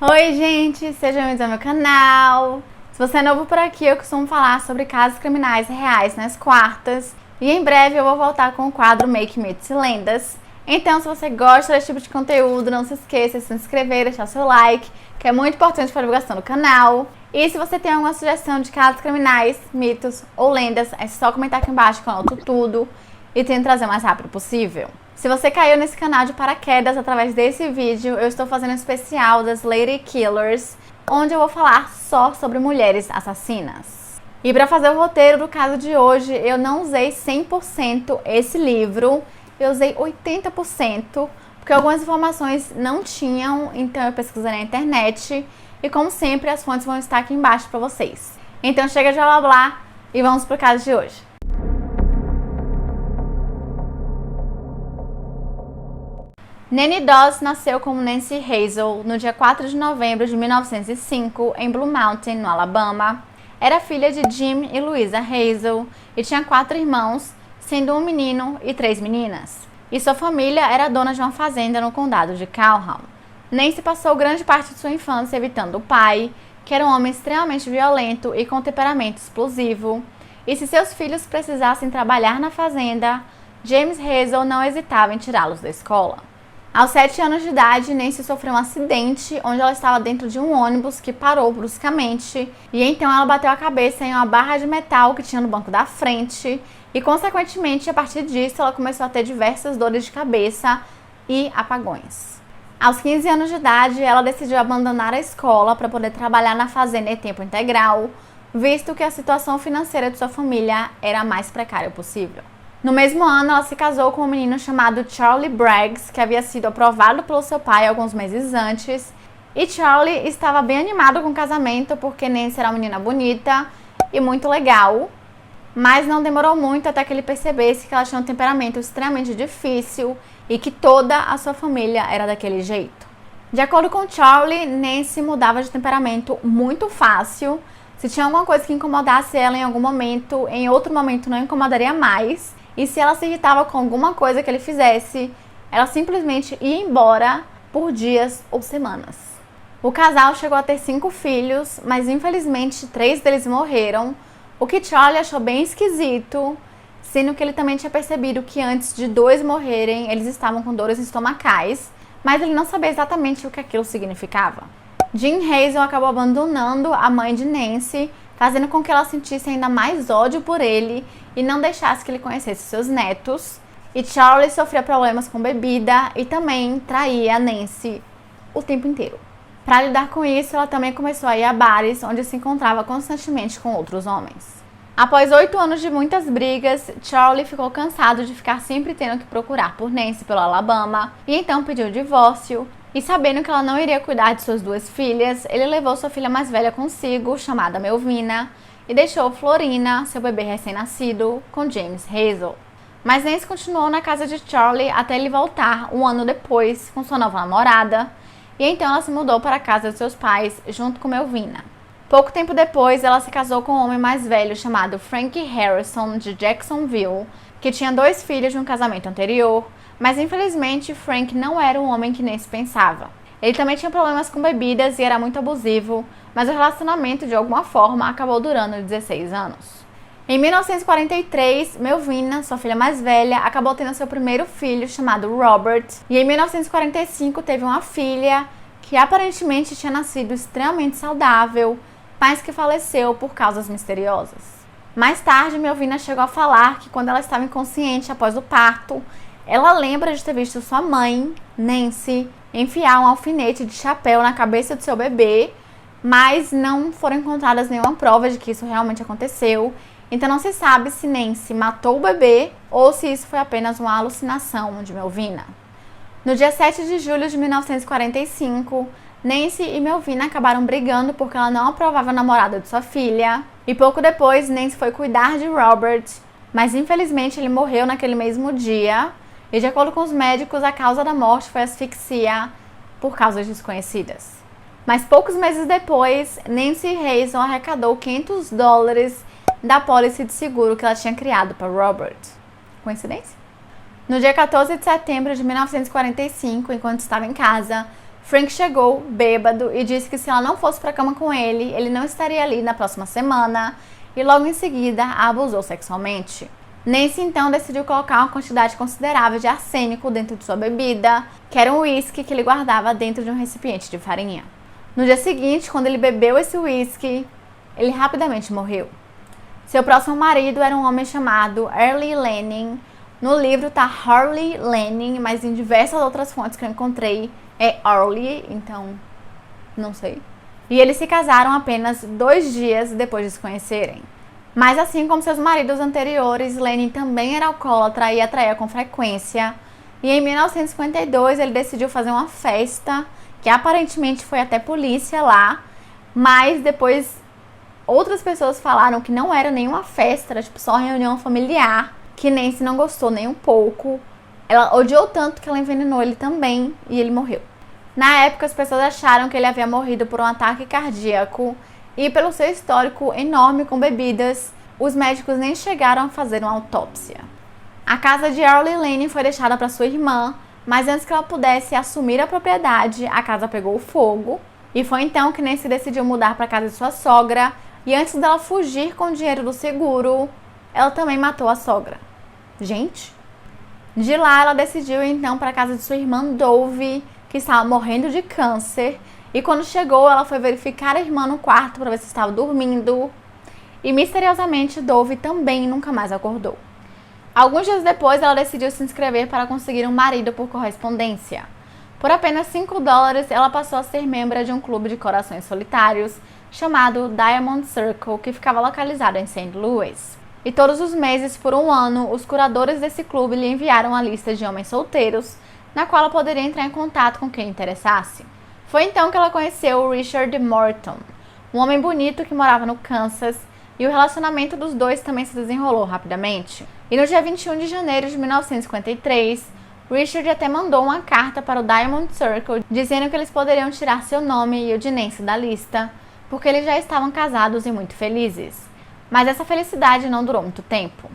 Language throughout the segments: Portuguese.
Oi, gente! Sejam bem-vindos ao meu canal. Se você é novo por aqui, eu costumo falar sobre casos criminais reais nas quartas. E em breve eu vou voltar com o quadro Make Mitos e Lendas. Então, se você gosta desse tipo de conteúdo, não se esqueça de se inscrever, deixar seu like, que é muito importante para a divulgação do canal. E se você tem alguma sugestão de casos criminais, mitos ou lendas, é só comentar aqui embaixo que eu anoto tudo e tento trazer o mais rápido possível. Se você caiu nesse canal de paraquedas através desse vídeo, eu estou fazendo um especial das Lady Killers, onde eu vou falar só sobre mulheres assassinas. E para fazer o roteiro do caso de hoje, eu não usei 100% esse livro, eu usei 80%, porque algumas informações não tinham, então eu pesquisei na internet, e como sempre, as fontes vão estar aqui embaixo para vocês. Então chega de blá blá blá e vamos pro caso de hoje. Nanny Doss nasceu como Nancy Hazel no dia 4 de novembro de 1905 em Blue Mountain, no Alabama. Era filha de Jim e Louisa Hazel e tinha 4 irmãos, sendo um menino e 3 meninas. E sua família era dona de uma fazenda no condado de Calhoun. Nancy passou grande parte de sua infância evitando o pai, que era um homem extremamente violento e com temperamento explosivo. E se seus filhos precisassem trabalhar na fazenda, James Hazel não hesitava em tirá-los da escola. Aos 7 anos de idade, Nancy sofreu um acidente onde ela estava dentro de um ônibus que parou bruscamente e então ela bateu a cabeça em uma barra de metal que tinha no banco da frente e, consequentemente, a partir disso, ela começou a ter diversas dores de cabeça e apagões. Aos 15 anos de idade, ela decidiu abandonar a escola para poder trabalhar na fazenda em tempo integral, visto que a situação financeira de sua família era a mais precária possível. No mesmo ano, ela se casou com um menino chamado Charlie Braggs, que havia sido aprovado pelo seu pai alguns meses antes. E Charlie estava bem animado com o casamento, porque Nancy era uma menina bonita e muito legal. Mas não demorou muito até que ele percebesse que ela tinha um temperamento extremamente difícil e que toda a sua família era daquele jeito. De acordo com Charlie, Nancy mudava de temperamento muito fácil. Se tinha alguma coisa que incomodasse ela em algum momento, em outro momento não incomodaria mais. E se ela se irritava com alguma coisa que ele fizesse, ela simplesmente ia embora por dias ou semanas. O casal chegou a ter 5 filhos, mas infelizmente 3 deles morreram, o que Charlie achou bem esquisito, sendo que ele também tinha percebido que antes de 2 morrerem, eles estavam com dores estomacais, mas ele não sabia exatamente o que aquilo significava. Jim Hazel acabou abandonando a mãe de Nancy, fazendo com que ela sentisse ainda mais ódio por ele e não deixasse que ele conhecesse seus netos. E Charlie sofria problemas com bebida e também traía a Nancy o tempo inteiro. Para lidar com isso, ela também começou a ir a bares onde se encontrava constantemente com outros homens. Após 8 anos de muitas brigas, Charlie ficou cansado de ficar sempre tendo que procurar por Nancy pelo Alabama e então pediu o divórcio. E sabendo que ela não iria cuidar de suas 2 filhas, ele levou sua filha mais velha consigo, chamada Melvina, e deixou Florina, seu bebê recém-nascido, com James Hazel. Mas Nancy continuou na casa de Charlie até ele voltar um ano depois com sua nova namorada, e então ela se mudou para a casa de seus pais junto com Melvina. Pouco tempo depois, ela se casou com um homem mais velho chamado Frank Harrison, de Jacksonville, que tinha 2 filhos de um casamento anterior, mas infelizmente Frank não era um homem que Nancy pensava. Ele também tinha problemas com bebidas e era muito abusivo, mas o relacionamento de alguma forma acabou durando 16 anos. Em 1943, Melvina, sua filha mais velha, acabou tendo seu primeiro filho chamado Robert, e em 1945 teve uma filha que aparentemente tinha nascido extremamente saudável, mas que faleceu por causas misteriosas. Mais tarde, Melvina chegou a falar que quando ela estava inconsciente após o parto, ela lembra de ter visto sua mãe, Nancy, enfiar um alfinete de chapéu na cabeça do seu bebê, mas não foram encontradas nenhuma prova de que isso realmente aconteceu. Então não se sabe se Nancy matou o bebê ou se isso foi apenas uma alucinação de Melvina. No dia 7 de julho de 1945, Nancy e Melvina acabaram brigando porque ela não aprovava a namorada de sua filha. E pouco depois, Nancy foi cuidar de Robert, mas infelizmente ele morreu naquele mesmo dia. E de acordo com os médicos, a causa da morte foi asfixia por causas desconhecidas. Mas poucos meses depois, Nancy Hazel arrecadou $500 da apólice de seguro que ela tinha criado para Robert. Coincidência? No dia 14 de setembro de 1945, enquanto estava em casa, Frank chegou bêbado e disse que se ela não fosse para a cama com ele, ele não estaria ali na próxima semana e logo em seguida a abusou sexualmente. Nancy então decidiu colocar uma quantidade considerável de arsênico dentro de sua bebida, que era um uísque que ele guardava dentro de um recipiente de farinha. No dia seguinte, quando ele bebeu esse uísque, ele rapidamente morreu. Seu próximo marido era um homem chamado Early Lanning. No livro tá Harley Lanning, mas em diversas outras fontes que eu encontrei é Early, então não sei. E eles se casaram apenas 2 dias depois de se conhecerem. Mas assim como seus maridos anteriores, Lanning também era alcoólatra e atraía com frequência. E em 1952 ele decidiu fazer uma festa, que aparentemente foi até polícia lá, mas depois outras pessoas falaram que não era nenhuma festa, era tipo só uma reunião familiar, que Nancy não gostou nem um pouco. Ela odiou tanto que ela envenenou ele também e ele morreu. Na época, as pessoas acharam que ele havia morrido por um ataque cardíaco e pelo seu histórico enorme com bebidas, os médicos nem chegaram a fazer uma autópsia. A casa de Early Lanning foi deixada para sua irmã, mas antes que ela pudesse assumir a propriedade, a casa pegou fogo e foi então que Nancy decidiu mudar para a casa de sua sogra e antes dela fugir com o dinheiro do seguro, ela também matou a sogra. Gente! De lá, ela decidiu ir então para a casa de sua irmã Dove, que estava morrendo de câncer, e quando chegou, ela foi verificar a irmã no quarto para ver se estava dormindo, e misteriosamente Dove também nunca mais acordou. Alguns dias depois, ela decidiu se inscrever para conseguir um marido por correspondência. Por apenas $5, ela passou a ser membro de um clube de corações solitários chamado Diamond Circle, que ficava localizado em St. Louis. E todos os meses, por 1 ano, os curadores desse clube lhe enviaram uma lista de homens solteiros, na qual ela poderia entrar em contato com quem interessasse. Foi então que ela conheceu o Richard Morton, um homem bonito que morava no Kansas, e o relacionamento dos dois também se desenrolou rapidamente. E no dia 21 de janeiro de 1953, Richard até mandou uma carta para o Diamond Circle dizendo que eles poderiam tirar seu nome e o de Nancy da lista, porque eles já estavam casados e muito felizes. Mas essa felicidade não durou muito tempo.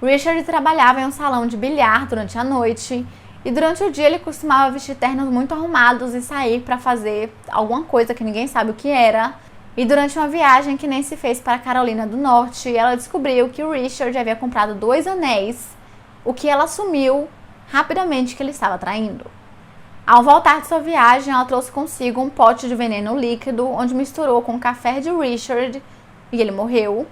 Richard trabalhava em um salão de bilhar durante a noite e durante o dia ele costumava vestir ternos muito arrumados e sair para fazer alguma coisa que ninguém sabe o que era. E durante uma viagem que Nancy fez para a Carolina do Norte, ela descobriu que o Richard havia comprado 2 anéis, o que ela assumiu rapidamente que ele estava traindo. Ao voltar de sua viagem, ela trouxe consigo um pote de veneno líquido, onde misturou com o café de Richard e ele morreu.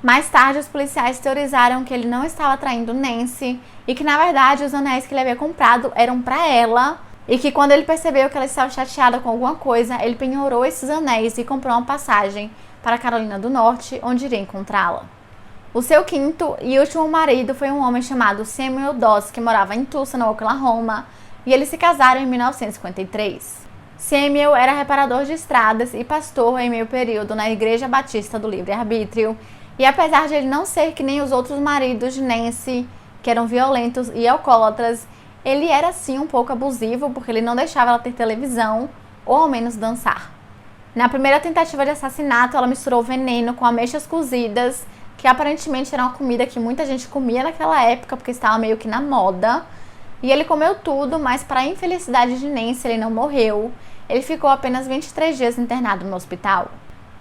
Mais tarde, os policiais teorizaram que ele não estava traindo Nancy e que, na verdade, os anéis que ele havia comprado eram para ela e que, quando ele percebeu que ela estava chateada com alguma coisa, ele penhorou esses anéis e comprou uma passagem para a Carolina do Norte, onde iria encontrá-la. O seu 5º e último marido foi um homem chamado Samuel Doss, que morava em Tulsa, no Oklahoma, e eles se casaram em 1953. Samuel era reparador de estradas e pastor em meio período na Igreja Batista do Livre-Arbítrio. E apesar de ele não ser que nem os outros maridos de Nancy, que eram violentos e alcoólatras, ele era sim um pouco abusivo, porque ele não deixava ela ter televisão, ou ao menos dançar. Na primeira tentativa de assassinato, ela misturou veneno com ameixas cozidas, que aparentemente era uma comida que muita gente comia naquela época, porque estava meio que na moda. E ele comeu tudo, mas para a infelicidade de Nancy, ele não morreu. Ele ficou apenas 23 dias internado no hospital.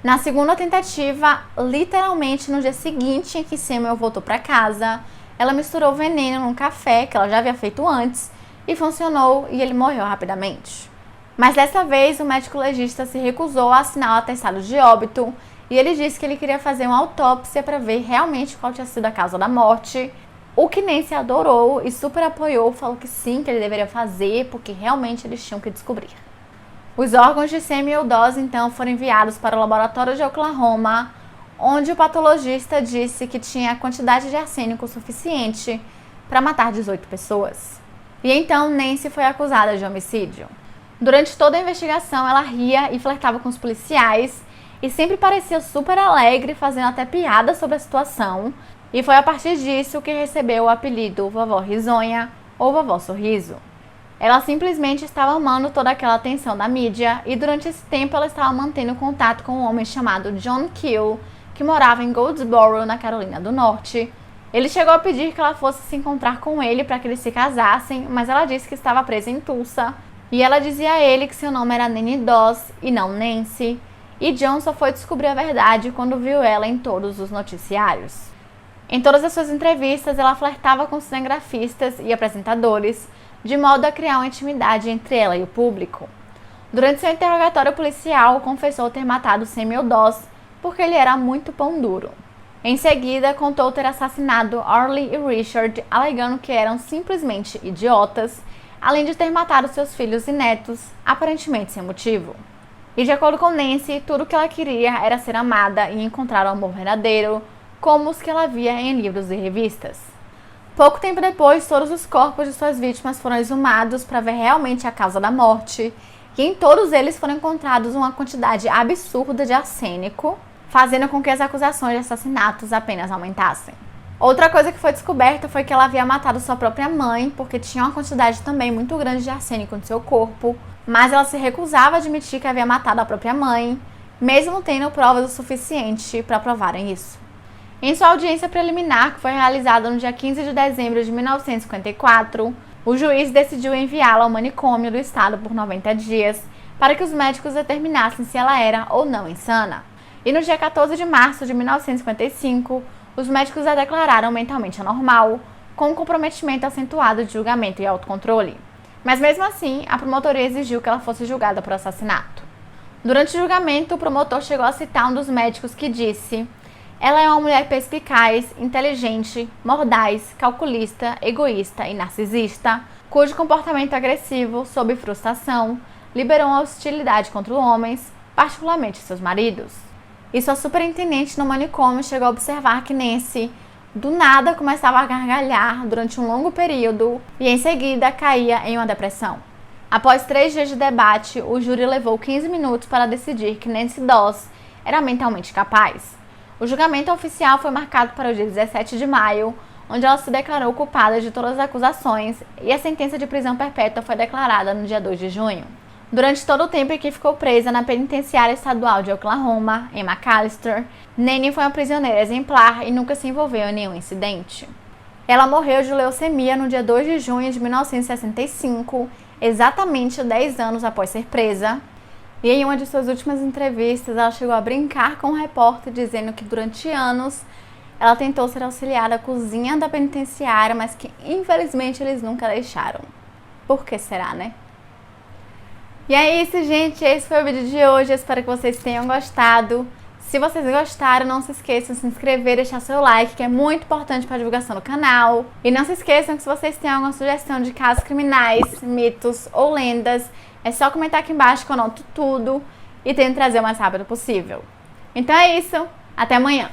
Na segunda tentativa, literalmente no dia seguinte em que Samuel voltou para casa, ela misturou veneno num café que ela já havia feito antes e funcionou e ele morreu rapidamente. Mas dessa vez o médico legista se recusou a assinar o atestado de óbito e ele disse que ele queria fazer uma autópsia para ver realmente qual tinha sido a causa da morte, o que Nancy adorou e super apoiou, falou que sim, que ele deveria fazer porque realmente eles tinham que descobrir. Os órgãos de Samuel Doss, então, foram enviados para o laboratório de Oklahoma, onde o patologista disse que tinha a quantidade de arsênico suficiente para matar 18 pessoas. E então Nancy foi acusada de homicídio. Durante toda a investigação, ela ria e flertava com os policiais e sempre parecia super alegre, fazendo até piadas sobre a situação. E foi a partir disso que recebeu o apelido Vovó Risonha ou Vovó Sorriso. Ela simplesmente estava amando toda aquela atenção da mídia e durante esse tempo ela estava mantendo contato com um homem chamado John Keel, que morava em Goldsboro, na Carolina do Norte. Ele chegou a pedir que ela fosse se encontrar com ele para que eles se casassem, mas ela disse que estava presa em Tulsa E ela dizia a ele que seu nome era Nanny Doss e não Nancy, e John só foi descobrir a verdade quando viu ela em todos os noticiários. Em todas as suas entrevistas, ela flertava com cinegrafistas e apresentadores, de modo a criar uma intimidade entre ela e o público. Durante seu interrogatório policial, confessou ter matado Samuel Doss porque ele era muito pão duro. Em seguida, contou ter assassinado Orly e Richard, alegando que eram simplesmente idiotas, além de ter matado seus filhos e netos, aparentemente sem motivo. E de acordo com Nancy, tudo o que ela queria era ser amada e encontrar o amor verdadeiro, como os que ela via em livros e revistas. Pouco tempo depois, todos os corpos de suas vítimas foram exumados para ver realmente a causa da morte, e em todos eles foram encontrados uma quantidade absurda de arsênico, fazendo com que as acusações de assassinatos apenas aumentassem. Outra coisa que foi descoberta foi que ela havia matado sua própria mãe, porque tinha uma quantidade também muito grande de arsênico no seu corpo, mas ela se recusava a admitir que havia matado a própria mãe, mesmo tendo provas o suficiente para provarem isso. Em sua audiência preliminar, que foi realizada no dia 15 de dezembro de 1954, o juiz decidiu enviá-la ao manicômio do estado por 90 dias, para que os médicos determinassem se ela era ou não insana. E no dia 14 de março de 1955, os médicos a declararam mentalmente anormal, com um comprometimento acentuado de julgamento e autocontrole. Mas mesmo assim, a promotoria exigiu que ela fosse julgada por assassinato. Durante o julgamento, o promotor chegou a citar um dos médicos que disse: "Ela é uma mulher perspicaz, inteligente, mordaz, calculista, egoísta e narcisista, cujo comportamento agressivo, sob frustração, liberou uma hostilidade contra homens, particularmente seus maridos." E sua superintendente no manicômio chegou a observar que Nancy, do nada, começava a gargalhar durante um longo período e em seguida caía em uma depressão. Após 3 dias de debate, o júri levou 15 minutos para decidir que Nancy Doss era mentalmente capaz. O julgamento oficial foi marcado para o dia 17 de maio, onde ela se declarou culpada de todas as acusações, e a sentença de prisão perpétua foi declarada no dia 2 de junho. Durante todo o tempo em que ficou presa na penitenciária estadual de Oklahoma, em McAlester, Nanny foi uma prisioneira exemplar e nunca se envolveu em nenhum incidente. Ela morreu de leucemia no dia 2 de junho de 1965, exatamente 10 anos após ser presa. E em uma de suas últimas entrevistas, ela chegou a brincar com o repórter, dizendo que durante anos ela tentou ser auxiliar da cozinha da penitenciária, mas que infelizmente eles nunca deixaram. Por que será, né? E é isso, gente. Esse foi o vídeo de hoje. Eu espero que vocês tenham gostado. Se vocês gostaram, não se esqueçam de se inscrever e deixar seu like, que é muito importante para a divulgação do canal. E não se esqueçam que se vocês têm alguma sugestão de casos criminais, mitos ou lendas, é só comentar aqui embaixo que eu anoto tudo e tento trazer o mais rápido possível. Então é isso. Até amanhã.